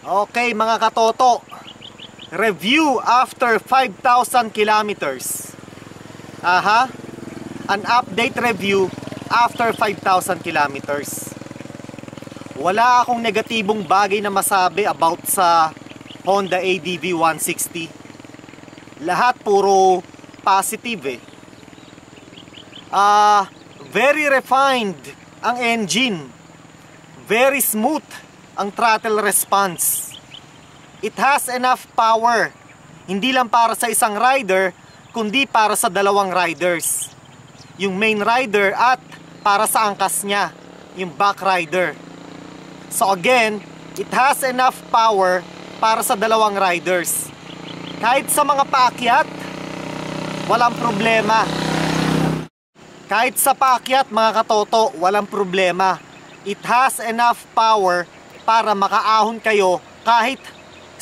Okay mga katoto, review after 5,000 kilometers. An update review after 5,000 kilometers. Wala akong negatibong bagay na masabi about sa Honda ADV 160. Lahat puro positive Very refined ang engine. Very smooth ang throttle response. It has enough power. Hindi lang para sa isang rider, kundi para sa dalawang riders. Yung main rider at para sa angkas niya, yung back rider. So again, it has enough power para sa dalawang riders. Kahit sa mga paakyat, walang problema. Kahit sa paakyat mga katoto, walang problema. It has enough power para makaahon kayo kahit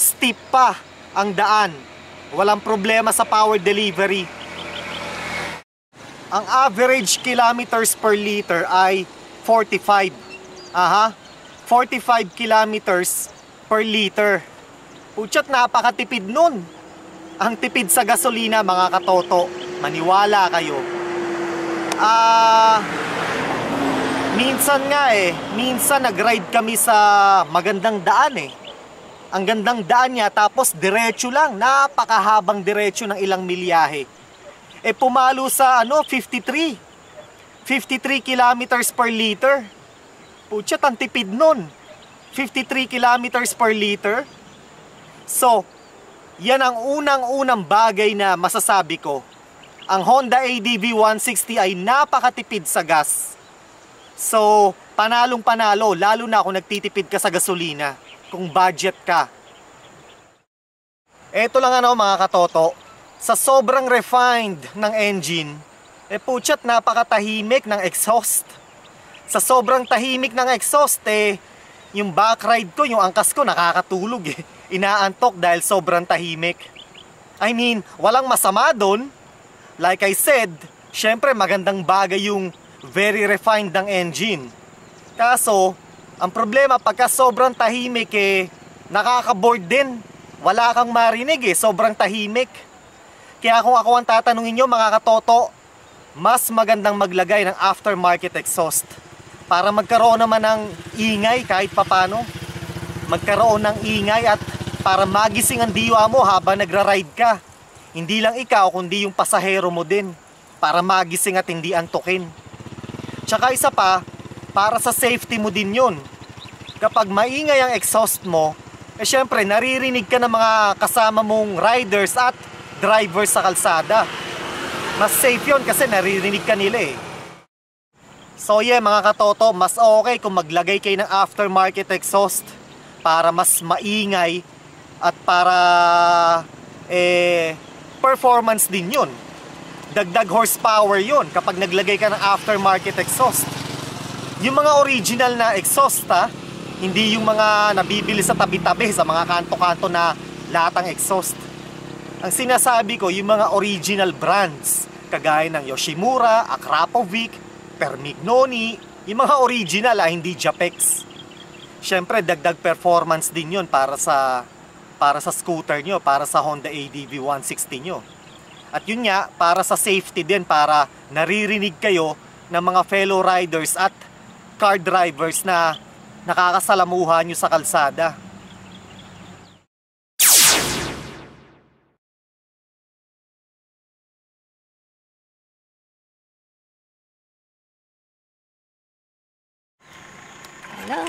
steep pa ang daan. Walang problema sa power delivery. Ang average kilometers per liter ay 45. 45 kilometers per liter. Puchat, napakatipid nun. Ang tipid sa gasolina mga katoto. Maniwala kayo. Minsan nag-ride kami sa magandang daan Ang gandang daan niya, tapos diretso lang, napakahabang diretso ng ilang milyahe. Pumalo sa 53 kilometers per liter. Puchat, ang tipid nun. 53 kilometers per liter. So, yan ang unang-unang bagay na masasabi ko. Ang Honda ADV 160 ay napakatipid sa gas. So, panalong-panalo, lalo na kung nagtitipid ka sa gasolina, kung budget ka. Eto lang mga katoto, sa sobrang refined ng engine, puchat, napakatahimik ng exhaust. Sa sobrang tahimik ng exhaust, yung back ride ko, yung angkas ko, nakakatulog Inaantok dahil sobrang tahimik. I mean, walang masama doon. Like I said, syempre magandang bagay yung very refined ng engine. Kaso, ang problema pagka sobrang tahimik nakaka-bored din. Wala kang marinig sobrang tahimik. Kaya kung ako ang tatanungin nyo mga katoto, mas magandang maglagay ng aftermarket exhaust para magkaroon naman ng ingay kahit papano. Magkaroon ng ingay at para magising ang diwa mo habang nagra-ride ka. Hindi lang ikaw kundi yung pasahero mo din, para magising at hindi antukin. Tsaka isa pa, para sa safety mo din yun. Kapag maingay ang exhaust mo, syempre naririnig ka ng mga kasama mong riders at drivers sa kalsada. Mas safe yun kasi naririnig ka nila So mga katoto, mas okay kung maglagay kayo ng aftermarket exhaust para mas maingay at para performance din yun. Dagdag horsepower yun kapag naglagay ka ng aftermarket exhaust. Yung mga original na exhaust hindi yung mga nabibili sa tabi-tabi sa mga kanto-kanto na latang exhaust. Ang sinasabi ko, yung mga original brands kagaya ng Yoshimura, Akrapovic, Permignoni, yung mga original hindi Japex. Syempre dagdag performance din yun para sa scooter nyo, para sa Honda ADV 160 nyo. At yun nga, para sa safety din, para naririnig kayo ng mga fellow riders at car drivers na nakakasalamuha nyo sa kalsada. Hello.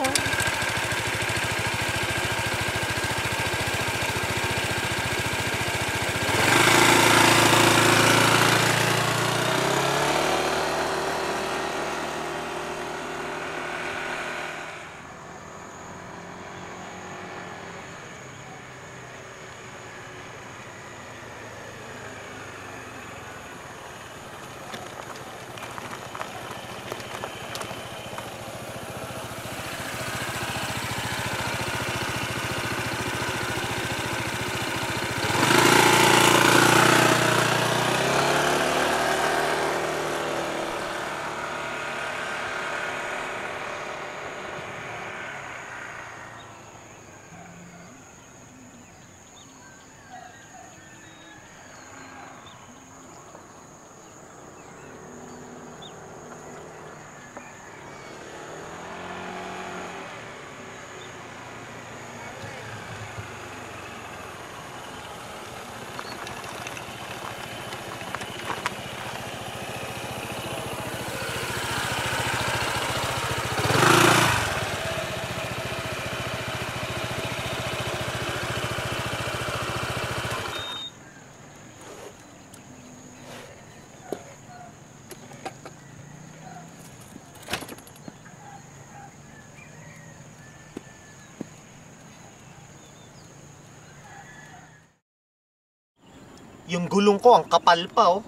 Yung gulong ko ang kapal pa, oh.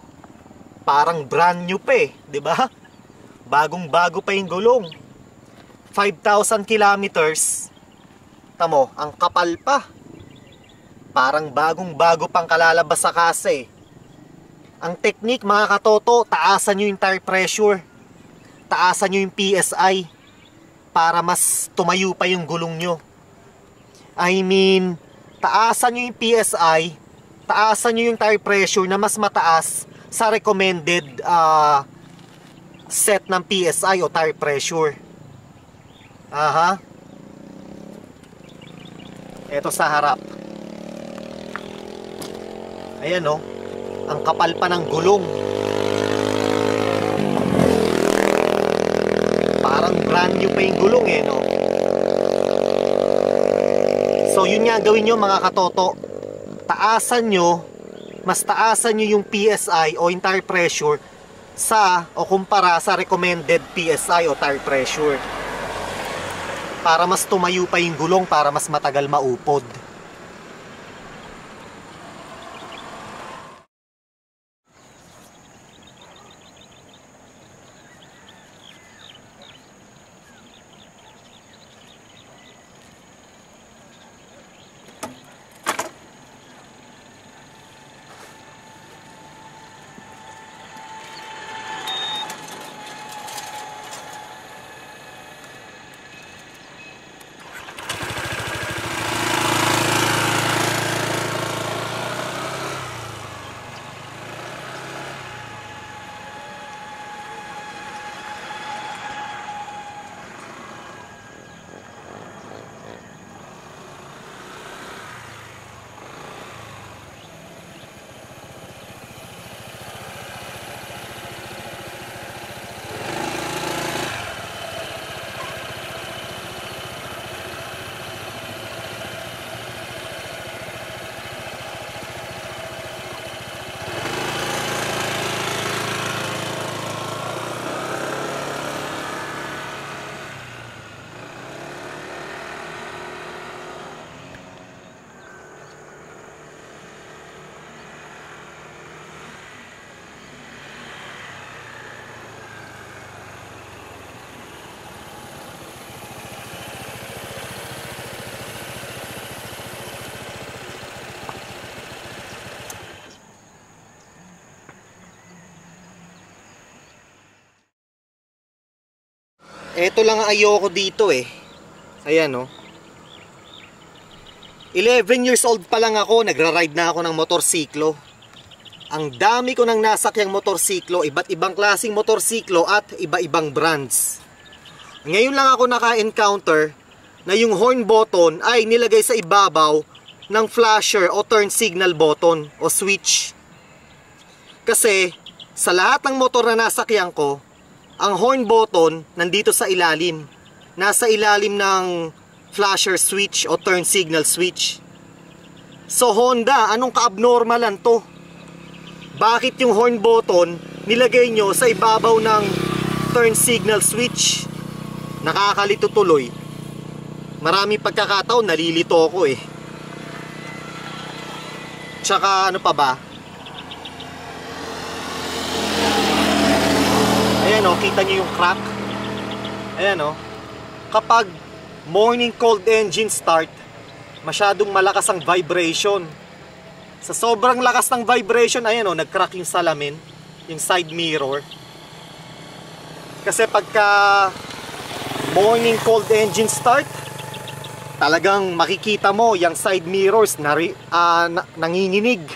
Parang brand new pa eh, 'di ba? Bagong-bago pa yung gulong. 5,000 kilometers. Tamo, ang kapal pa. Parang bagong-bago pang kalalabas sa kasa eh. Ang technique mga katoto, taasan nyo yung tire pressure. Taasan nyo yung PSI para mas tumayo pa yung gulong nyo. I mean, taasan nyo yung PSI, taasan nyo yung tire pressure na mas mataas sa recommended set ng PSI o tire pressure. Aha. Ito sa harap. Ayan oh. Ang kapal pa ng gulong. Parang brand new pa yung gulong eh, no? So yun nga gawin nyo mga katoto. Taasan nyo, mas taasan nyo yung PSI o yung tire pressure sa o kumpara sa recommended PSI o tire pressure. Para mas tumayo pa yung gulong, para mas matagal maupod. Ito lang ang ayoko dito eh. Ayan oh. 11 years old pa lang ako, nagra-ride na ako ng motorsiklo. Ang dami ko nang nasakyang motorsiklo, iba't ibang klaseng motorsiklo at iba-ibang brands. Ngayon lang ako naka-encounter na yung horn button ay nilagay sa ibabaw ng flasher o turn signal button o switch. Kasi sa lahat ng motor na nasakyan ko, ang horn button nandito sa ilalim. Nasa ilalim ng flasher switch o turn signal switch. So Honda, anong ka-abnormalan to? Bakit yung horn button nilagay nyo sa ibabaw ng turn signal switch? Nakakalito tuloy. Maraming pagkakataon nalilito ako eh. Tsaka ano pa ba? Ayan o, kita nyo yung crack. Ayan o. Kapag morning cold engine start, masyadong malakas ang vibration. Sa sobrang lakas ng vibration, ayan o, nag-crack yung salamin, yung side mirror. Kasi pagka morning cold engine start, talagang makikita mo yung side mirrors nanginginig.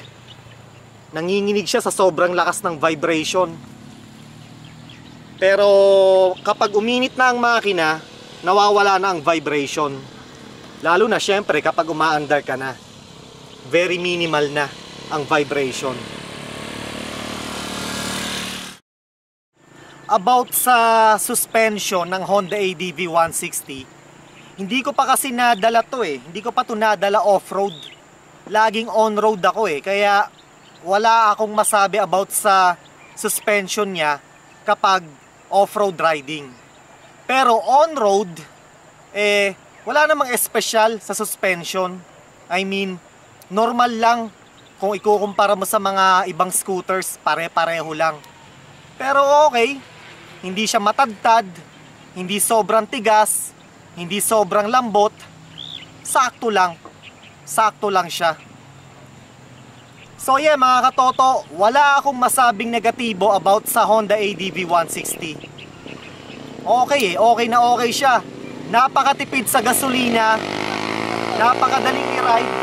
Nanginginig siya sa sobrang lakas ng vibration. Pero kapag uminit na ang makina, nawawala na ang vibration. Lalo na syempre kapag umaandar ka na. Very minimal na ang vibration. About sa suspension ng Honda ADV 160, hindi ko pa kasi nadala to eh. Hindi ko pa to nadala off-road. Laging on-road ako eh. Kaya wala akong masabi about sa suspension niya kapag off-road riding. Pero on-road, wala namang espesyal sa suspension. I mean, normal lang Kung ikukumpara mo sa mga ibang scooters, pare-pareho lang. Pero okay, hindi siya matagtad, hindi sobrang tigas, hindi sobrang lambot, sakto lang. Sakto lang siya. So yeah mga katoto, wala akong masabing negatibo about sa Honda ADV 160. Okay na okay siya. Napakatipid sa gasolina, napakadaling i-ride.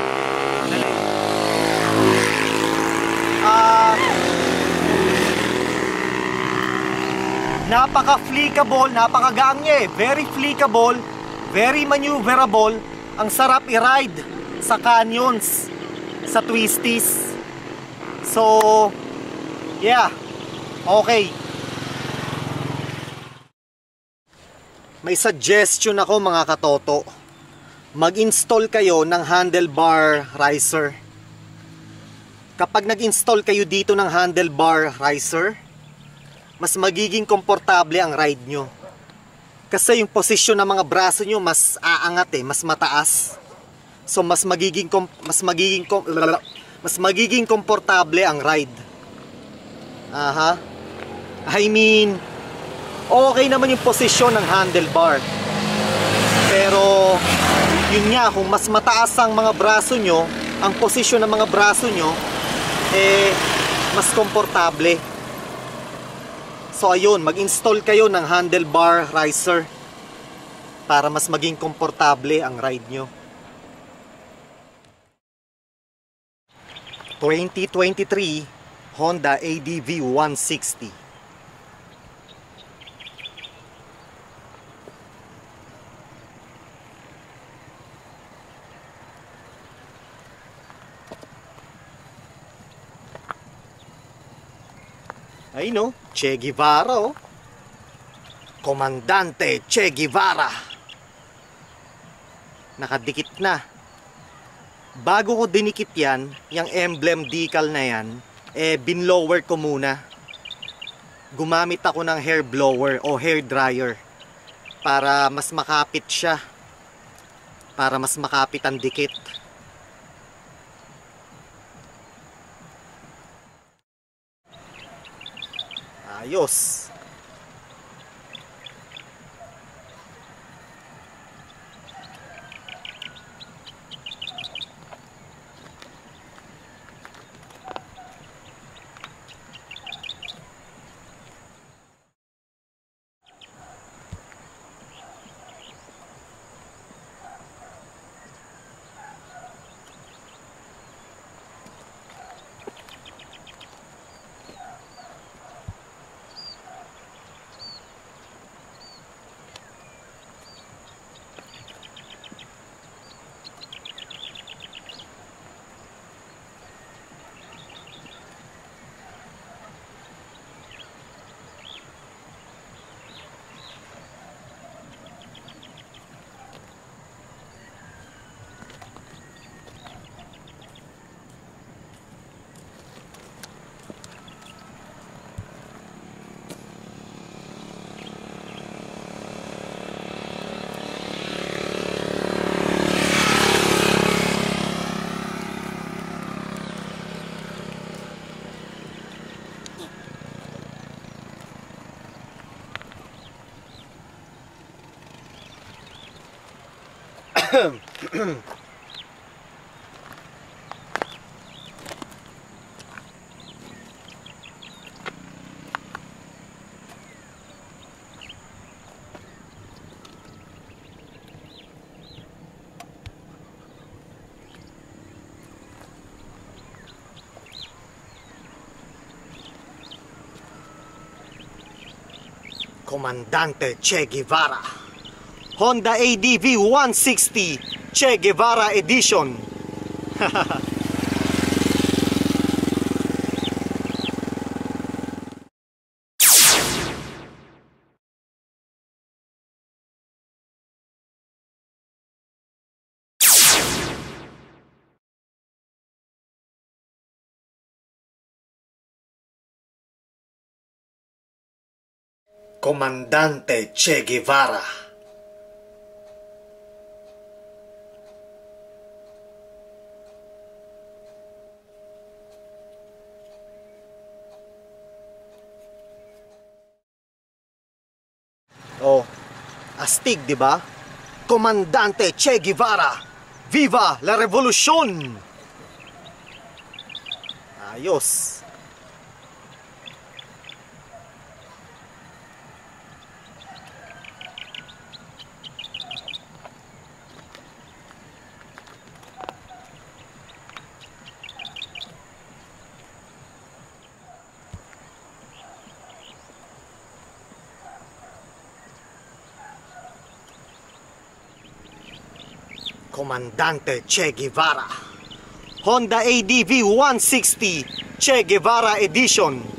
Napaka-flickable, napakagaan niya eh. Very flickable, very maneuverable. Ang sarap i-ride sa canyons, sa twisties. So, yeah, okay. May suggestion ako mga katoto. Mag-install kayo ng handlebar riser. Kapag nag-install kayo dito ng handlebar riser, mas magiging komportable ang ride nyo. Kasi yung posisyon ng mga braso nyo mas aangat eh, mas mataas. So mas magiging komportable ang ride. I mean, okay naman yung posisyon ng handlebar. Pero yun nga, kung mas mataas ang mga braso nyo, ang posisyon ng mga braso nyo, mas komportable. So ayun, mag-install kayo ng handlebar riser para mas maging komportable ang ride nyo. 2023 Honda ADV 160. Ay no, Che Guevara oh. Komandante Che Guevara. Nakadikit na. Bago ko dinikit yan, yung emblem decal na yan, binlower ko muna. Gumamit ako ng hair blower o hair dryer para mas makapit siya. Para mas makapit ang dikit. Ayos. Komandante Che Guevara. Honda ADV 160 Che Guevara Edition. Komandante Che Guevara. astig, di ba? Comandante Che Guevara! Viva la Revolution! Ayos! Comandante Che Guevara. Honda ADV 160 Che Guevara Edition.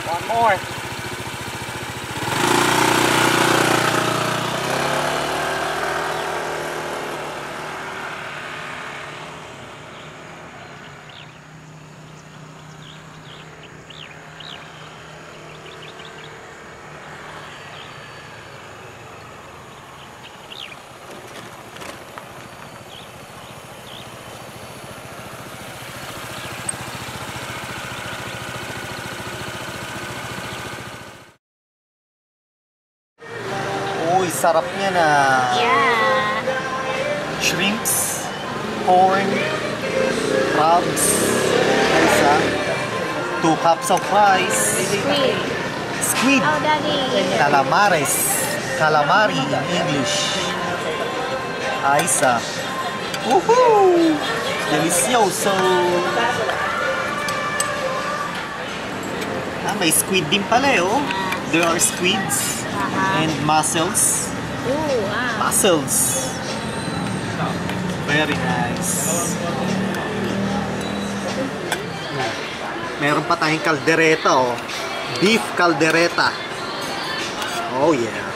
One more. Uy, sarap niya na. Yeah. Shrimps, corn, crabs, isa, 2 cups of rice, Sweet. squid, Oh, Daddy. calamares, calamari in English. Isa. Woohoo! Delicioso! Ah, may squid din pala eh, oh. There are squids and mussels. Ooh, wow. Mussels. Very nice. Meron pa tayong kaldereta, oh. Beef kaldereta. Oh yeah.